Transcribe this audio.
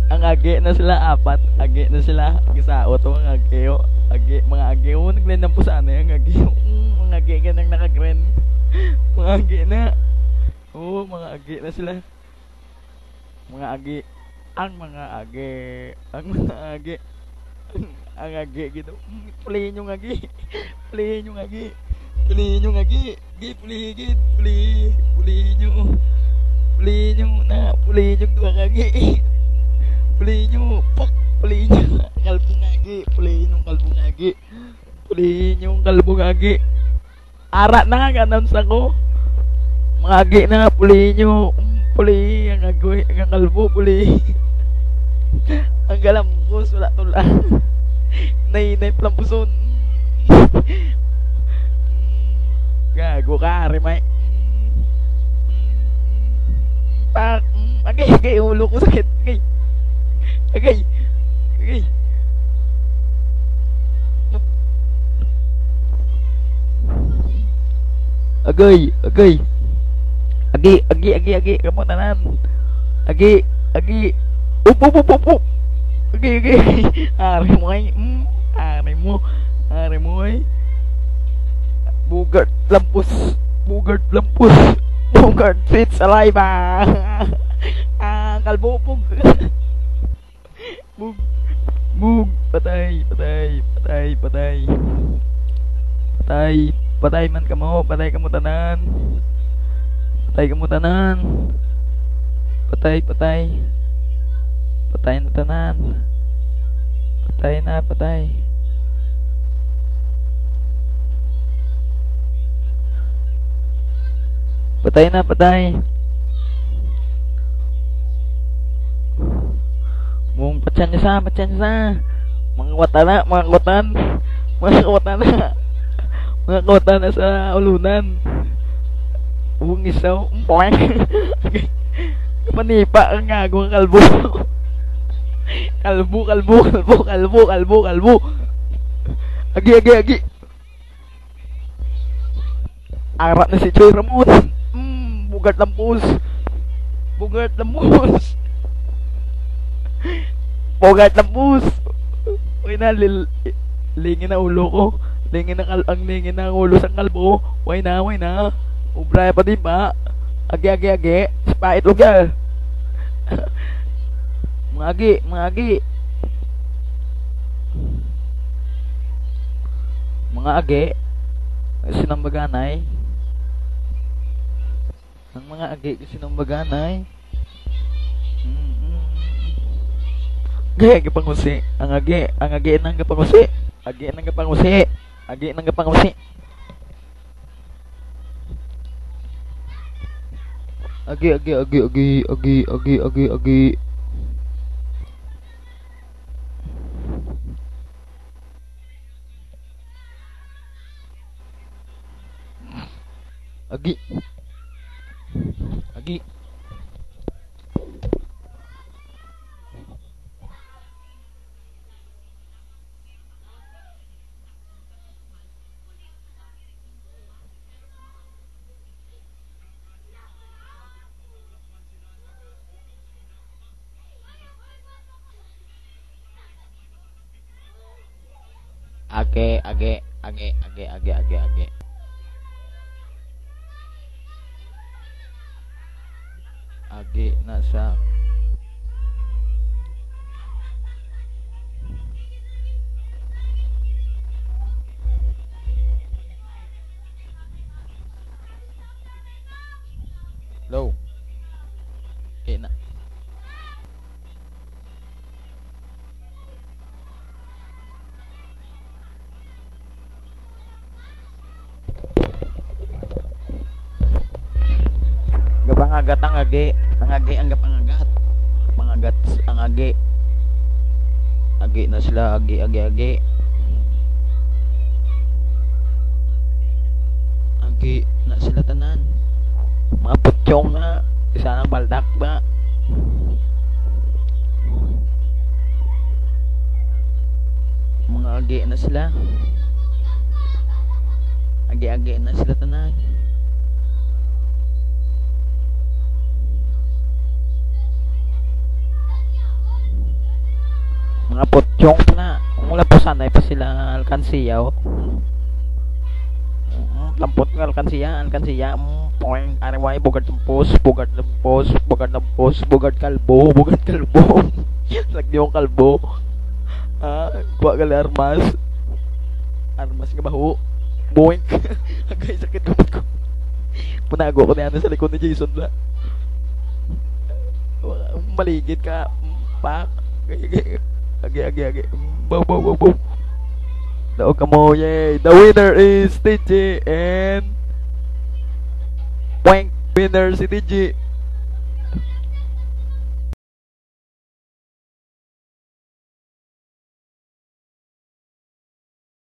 Ang agi na sila apat, agi na sila gisaot o ang agi o agi mga agi o naglendan po sana yung agi mga agi ka nang nakagren mga agi na mga agi na sila mga agi ang mga agi ang mga agi ang agi gitu pulihin yung agi pulihin yung agi pulihin yung agi pulihin pulihin yung na pulihin yung dua kagi pulihin yung pak pulihin yung kalbong agi pulihin yung kalbong agi pulihin yung kalbong agi ara na announce ako mga agi na pulihin yung pulihin ang agoy ang kalbo pulihin ang galambos wala tula nay plampuson gago ka remay pak agay ulo ko sakit agay kamu tanan agi up agi ari mo ay Bugard lampus Bugard fit saliva kalbupog bug patay man kamo patay kamo tanan patay na tanan patay mong patyan sa mga kawatan na sa ulunan buong isaw poing manipa ang gagawang kalbo agi arat na si Joy Ramon Bugard lampus uy na lingin na ulo ko lingin na ulo sa kalbo way na ubray pa din ba agi spait lugar mga agi sinambaganay ang mga agi sinambaganay gaya gipangusi ang agi nang gipangusi agi nang gipangusi agi nasa low na gapangagat ang agi ang gapangagat ang agi na sila agi na sila tanan mga putyong na isa ng baldak ba mga agi na sila tanan Mga putyong pala. Kung wala po sana pa sila alkansiya oh. Lampot ng alkansiya. Poing, anyway, bugad ng post, bugad kalbo. Lagdi yung kalbo. Kuha ka armas. Armas nga baho. Boink. Agay, sakit gamot ko. Punago ko na yan sa likod ni Jason la. Maligid ka. Pak. Agi. Bow. Daog ka mo, yay. The winner is TG and Boink. Winner si TG.